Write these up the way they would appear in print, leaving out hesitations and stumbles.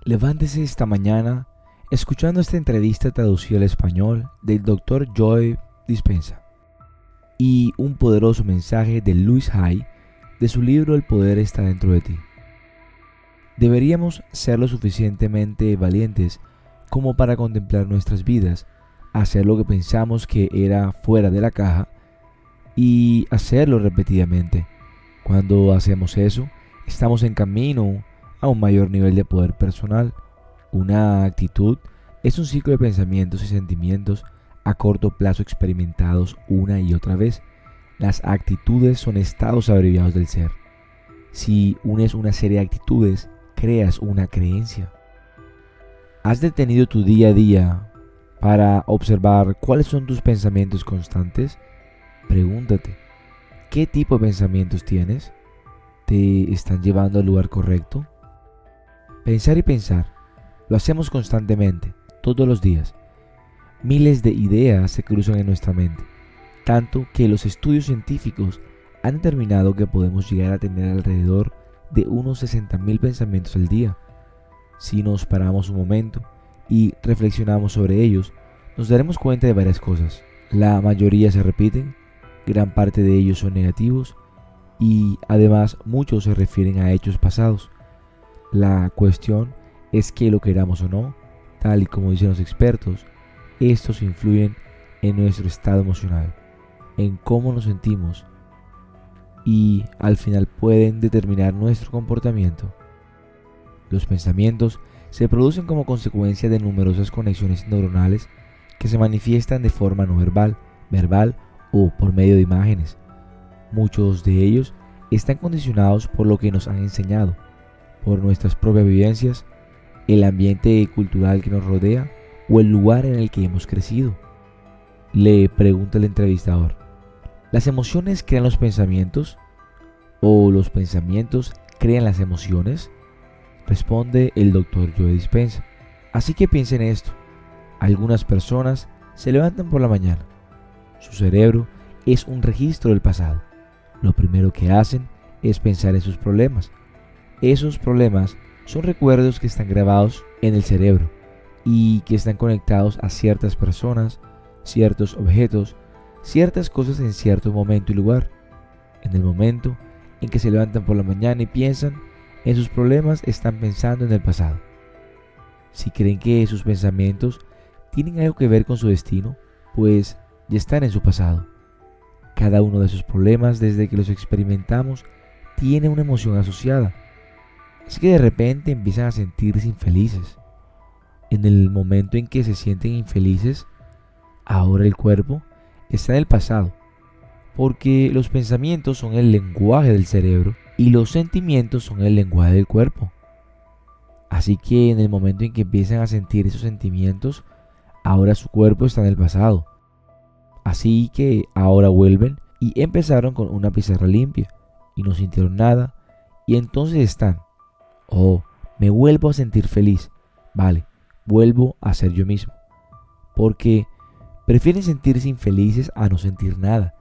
Levántese esta mañana escuchando esta entrevista traducida al español del Dr. Joe Dispenza y un poderoso mensaje de Louis Hay de su libro El poder está dentro de ti. Deberíamos ser lo suficientemente valientes como para contemplar nuestras vidas, hacer lo que pensamos que era fuera de la caja y hacerlo repetidamente. Cuando hacemos eso, estamos en camino a un mayor nivel de poder personal. Una actitud es un ciclo de pensamientos y sentimientos a corto plazo experimentados una y otra vez. Las actitudes son estados abreviados del ser. Si unes una serie de actitudes, creas una creencia. ¿Has detenido tu día a día para observar cuáles son tus pensamientos constantes? Pregúntate, ¿qué tipo de pensamientos tienes? ¿Te están llevando al lugar correcto? Pensar y pensar, lo hacemos constantemente, todos los días. Miles de ideas se cruzan en nuestra mente, tanto que los estudios científicos han determinado que podemos llegar a tener alrededor de unos 60.000 pensamientos al día. Si nos paramos un momento y reflexionamos sobre ellos, nos daremos cuenta de varias cosas. La mayoría se repiten, gran parte de ellos son negativos y además muchos se refieren a hechos pasados. La cuestión es que lo queramos o no, tal y como dicen los expertos, estos influyen en nuestro estado emocional, en cómo nos sentimos y al final pueden determinar nuestro comportamiento. Los pensamientos se producen como consecuencia de numerosas conexiones neuronales que se manifiestan de forma no verbal, verbal o por medio de imágenes. Muchos de ellos están condicionados por lo que nos han enseñado, por nuestras propias vivencias, el ambiente cultural que nos rodea o el lugar en el que hemos crecido. Le pregunta el entrevistador, ¿las emociones crean los pensamientos? ¿O los pensamientos crean las emociones? Responde el Dr. Joe Dispenza. Así que piensen en esto. Algunas personas se levantan por la mañana. Su cerebro es un registro del pasado. Lo primero que hacen es pensar en sus problemas. Esos problemas son recuerdos que están grabados en el cerebro y que están conectados a ciertas personas, ciertos objetos, ciertas cosas en cierto momento y lugar. En el momento en que se levantan por la mañana y piensan en sus problemas, están pensando en el pasado. Si creen que sus pensamientos tienen algo que ver con su destino, pues ya están en su pasado. Cada uno de esos problemas, desde que los experimentamos, tiene una emoción asociada. Es que de repente empiezan a sentirse infelices. En el momento en que se sienten infelices, ahora el cuerpo está en el pasado, porque los pensamientos son el lenguaje del cerebro y los sentimientos son el lenguaje del cuerpo. Así que en el momento en que empiezan a sentir esos sentimientos, ahora su cuerpo está en el pasado. Así que ahora vuelven y empezaron con una pizarra limpia y no sintieron nada y entonces están, oh, me vuelvo a sentir feliz, vale, vuelvo a ser yo mismo. Porque prefieren sentirse infelices a no sentir nada.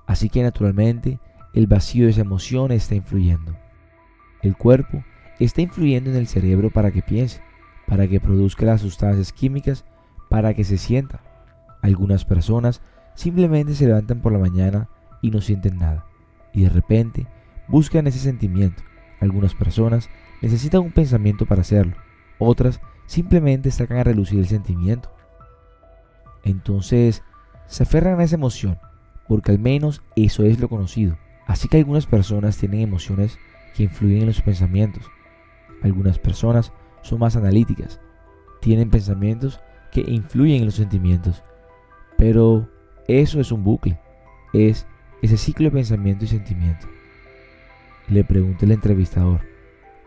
Así que naturalmente el vacío de esa emoción está influyendo. El cuerpo está influyendo en el cerebro para que piense, para que produzca las sustancias químicas, para que se sienta. Algunas personas simplemente se levantan por la mañana y no sienten nada, y de repente buscan ese sentimiento. Algunas personas necesitan un pensamiento para hacerlo, otras simplemente sacan a relucir el sentimiento. Entonces se aferran a esa emoción, porque al menos eso es lo conocido. Así que algunas personas tienen emociones que influyen en los pensamientos. Algunas personas son más analíticas, tienen pensamientos que influyen en los sentimientos. Pero eso es un bucle, es ese ciclo de pensamiento y sentimiento. Le pregunta el entrevistador,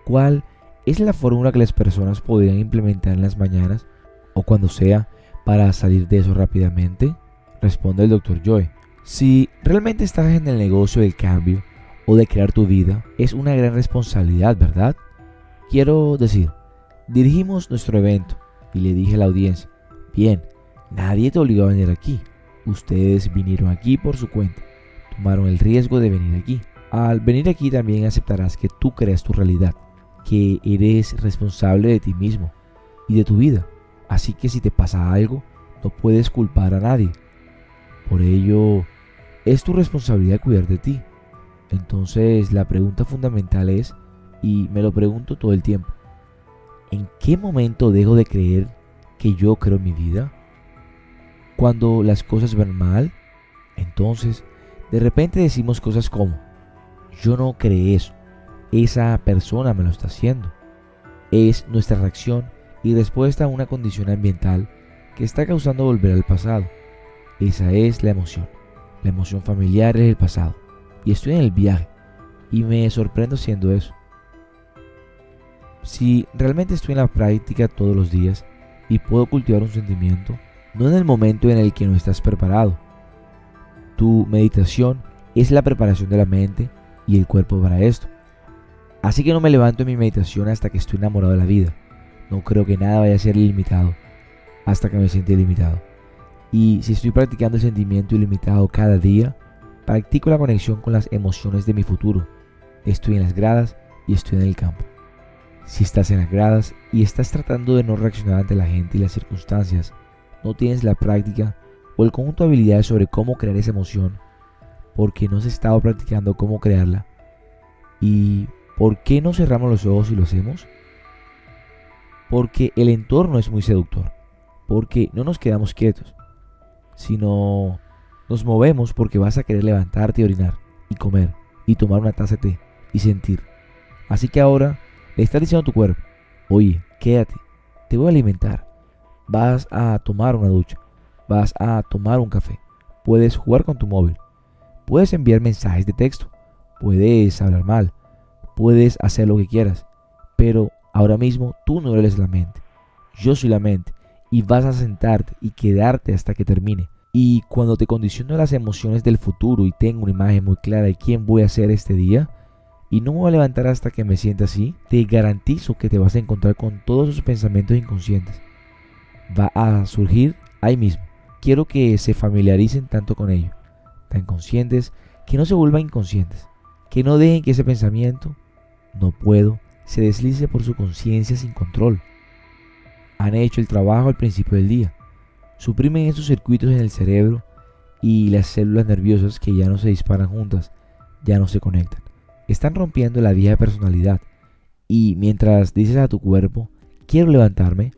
¿cuál es la fórmula que las personas podrían implementar en las mañanas o cuando sea para salir de eso rápidamente? Responde el Dr. Joe. Si realmente estás en el negocio del cambio o de crear tu vida, es una gran responsabilidad, ¿verdad? Quiero decir, dirigimos nuestro evento y le dije a la audiencia, bien, nadie te obligó a venir aquí. Ustedes vinieron aquí por su cuenta, tomaron el riesgo de venir aquí. Al venir aquí también aceptarás que tú creas tu realidad, que eres responsable de ti mismo y de tu vida. Así que si te pasa algo, no puedes culpar a nadie. Por ello, es tu responsabilidad cuidar de ti. Entonces, la pregunta fundamental es, y me lo pregunto todo el tiempo, ¿en qué momento dejo de creer que yo creo en mi vida? Cuando las cosas van mal, entonces, de repente decimos cosas como, yo no creé eso, esa persona me lo está haciendo. Es nuestra reacción y respuesta a una condición ambiental que está causando volver al pasado. Esa es la emoción. La emoción familiar es el pasado. Y estoy en el viaje y me sorprendo siendo eso. Si realmente estoy en la práctica todos los días y puedo cultivar un sentimiento, no en el momento en el que no estás preparado. Tu meditación es la preparación de la mente y el cuerpo para esto. Así que no me levanto en mi meditación hasta que estoy enamorado de la vida. No creo que nada vaya a ser ilimitado hasta que me sienta ilimitado. Y si estoy practicando el sentimiento ilimitado cada día, practico la conexión con las emociones de mi futuro. Estoy en las gradas y estoy en el campo. Si estás en las gradas y estás tratando de no reaccionar ante la gente y las circunstancias, no tienes la práctica o el conjunto de habilidades sobre cómo crear esa emoción, porque no has estado practicando cómo crearla. ¿Y por qué no cerramos los ojos y lo hacemos? Porque el entorno es muy seductor, porque no nos quedamos quietos, sino nos movemos porque vas a querer levantarte y orinar, y comer, y tomar una taza de té, y sentir. Así que ahora le estás diciendo a tu cuerpo, oye, quédate, te voy a alimentar, vas a tomar una ducha, vas a tomar un café, puedes jugar con tu móvil, puedes enviar mensajes de texto, puedes hablar mal, puedes hacer lo que quieras, pero ahora mismo tú no eres la mente, yo soy la mente, y vas a sentarte y quedarte hasta que termine. Y cuando te condiciono las emociones del futuro y tengo una imagen muy clara de quién voy a ser este día, y no me voy a levantar hasta que me sienta así, te garantizo que te vas a encontrar con todos esos pensamientos inconscientes. Va a surgir ahí mismo. Quiero que se familiaricen tanto con ello, tan conscientes que no se vuelvan inconscientes, que no dejen que ese pensamiento, no puedo, se deslice por su conciencia sin control. Han hecho el trabajo al principio del día, suprimen esos circuitos en el cerebro y las células nerviosas que ya no se disparan juntas, ya no se conectan. Están rompiendo la vieja personalidad y mientras dices a tu cuerpo, quiero levantarme,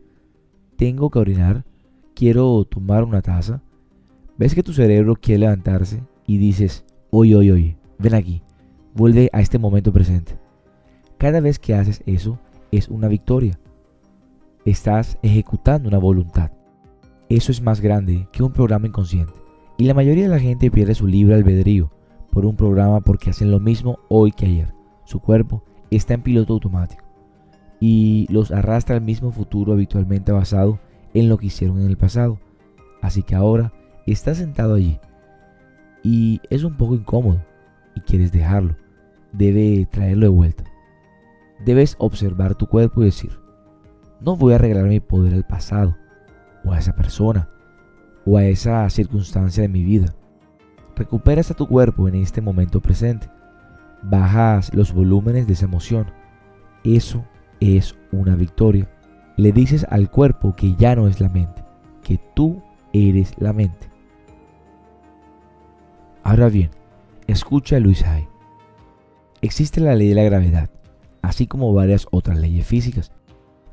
tengo que orinar, quiero tomar una taza, ves que tu cerebro quiere levantarse y dices, oye, ven aquí, vuelve a este momento presente. Cada vez que haces eso es una victoria. Estás ejecutando una voluntad. Eso es más grande que un programa inconsciente. Y la mayoría de la gente pierde su libre albedrío por un programa porque hacen lo mismo hoy que ayer. Su cuerpo está en piloto automático y los arrastra al mismo futuro habitualmente basado en lo que hicieron en el pasado. Así que ahora estás sentado allí y es un poco incómodo y quieres dejarlo. Debe traerlo de vuelta. Debes observar tu cuerpo y decir, no voy a regalar mi poder al pasado, o a esa persona, o a esa circunstancia de mi vida. Recuperas a tu cuerpo en este momento presente. Bajas los volúmenes de esa emoción. Eso es una victoria. Le dices al cuerpo que ya no es la mente, que tú eres la mente. Ahora bien, escucha a Louis Hay. Existe la ley de la gravedad, así como varias otras leyes físicas,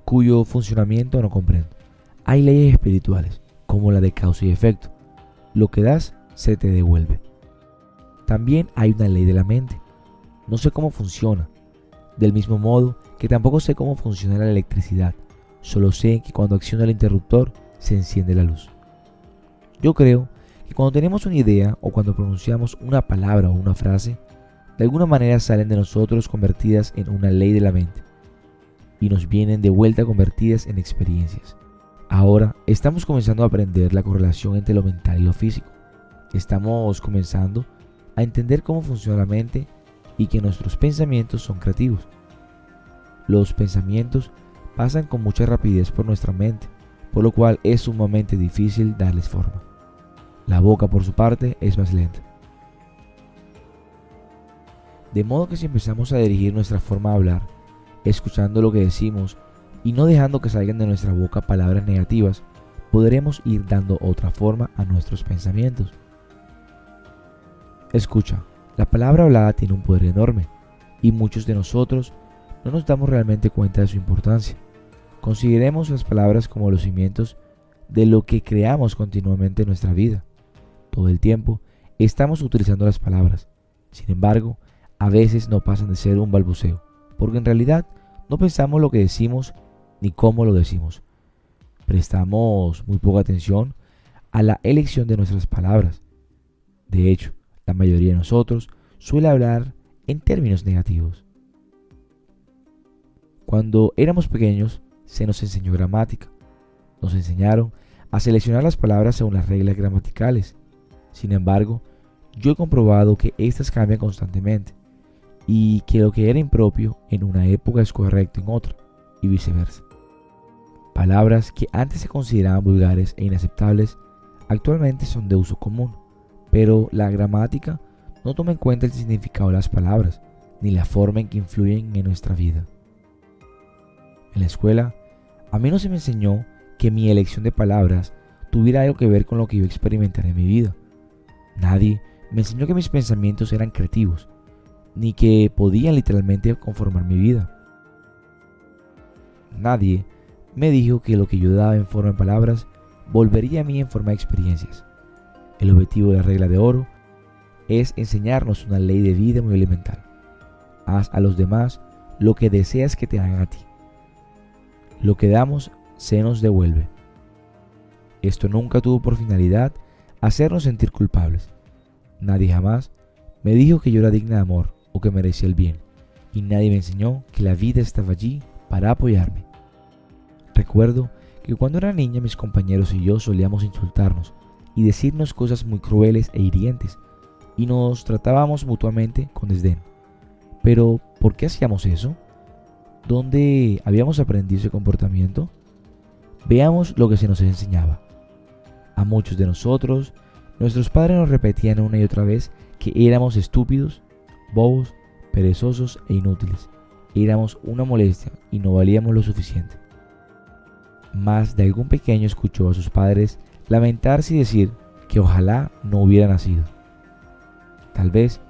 cuyo funcionamiento no comprendo. Hay leyes espirituales, como la de causa y efecto. Lo que das, se te devuelve. También hay una ley de la mente. No sé cómo funciona. Del mismo modo que tampoco sé cómo funciona la electricidad. Solo sé que cuando acciona el interruptor, se enciende la luz. Yo creo que cuando tenemos una idea o cuando pronunciamos una palabra o una frase, de alguna manera salen de nosotros convertidas en una ley de la mente y nos vienen de vuelta convertidas en experiencias. Ahora estamos comenzando a aprender la correlación entre lo mental y lo físico. Estamos comenzando a entender cómo funciona la mente y que nuestros pensamientos son creativos. Los pensamientos pasan con mucha rapidez por nuestra mente, por lo cual es sumamente difícil darles forma. La boca, por su parte, es más lenta. De modo que si empezamos a dirigir nuestra forma de hablar escuchando lo que decimos y no dejando que salgan de nuestra boca palabras negativas, podremos ir dando otra forma a nuestros pensamientos. Escucha, la palabra hablada tiene un poder enorme y muchos de nosotros no nos damos realmente cuenta de su importancia. Consideremos las palabras como los cimientos de lo que creamos continuamente en nuestra vida. Todo el tiempo estamos utilizando las palabras. Sin embargo, a veces no pasan de ser un balbuceo, porque en realidad no pensamos lo que decimos ni cómo lo decimos. Prestamos muy poca atención a la elección de nuestras palabras. De hecho, la mayoría de nosotros suele hablar en términos negativos. Cuando éramos pequeños, se nos enseñó gramática. Nos enseñaron a seleccionar las palabras según las reglas gramaticales. Sin embargo, yo he comprobado que estas cambian constantemente y que lo que era impropio en una época es correcto en otra, y viceversa. Palabras que antes se consideraban vulgares e inaceptables, actualmente son de uso común, pero la gramática no toma en cuenta el significado de las palabras, ni la forma en que influyen en nuestra vida. En la escuela, a mí no se me enseñó que mi elección de palabras tuviera algo que ver con lo que iba a experimentar en mi vida. Nadie me enseñó que mis pensamientos eran creativos, ni que podían literalmente conformar mi vida. Nadie me dijo que lo que yo daba en forma de palabras volvería a mí en forma de experiencias. El objetivo de la regla de oro es enseñarnos una ley de vida muy elemental. Haz a los demás lo que deseas que te hagan a ti. Lo que damos se nos devuelve. Esto nunca tuvo por finalidad hacernos sentir culpables. Nadie jamás me dijo que yo era digna de amor o que merecía el bien, y nadie me enseñó que la vida estaba allí para apoyarme. Recuerdo que cuando era niña mis compañeros y yo solíamos insultarnos y decirnos cosas muy crueles e hirientes, y nos tratábamos mutuamente con desdén. Pero, ¿por qué hacíamos eso? ¿Dónde habíamos aprendido ese comportamiento? Veamos lo que se nos enseñaba. A muchos de nosotros, nuestros padres nos repetían una y otra vez que éramos estúpidos, bobos, perezosos e inútiles. Éramos una molestia y no valíamos lo suficiente. Más de algún pequeño escuchó a sus padres lamentarse y decir que ojalá no hubiera nacido. Tal vez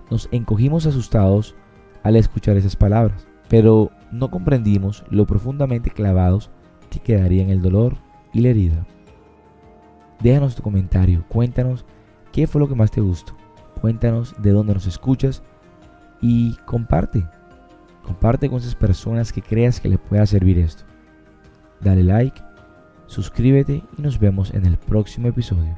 nos encogimos asustados al escuchar esas palabras, pero no comprendimos lo profundamente clavados que quedarían el dolor y la herida. Déjanos tu comentario, cuéntanos qué fue lo que más te gustó, cuéntanos de dónde nos escuchas y comparte con esas personas que creas que les pueda servir esto. Dale like, suscríbete y nos vemos en el próximo episodio.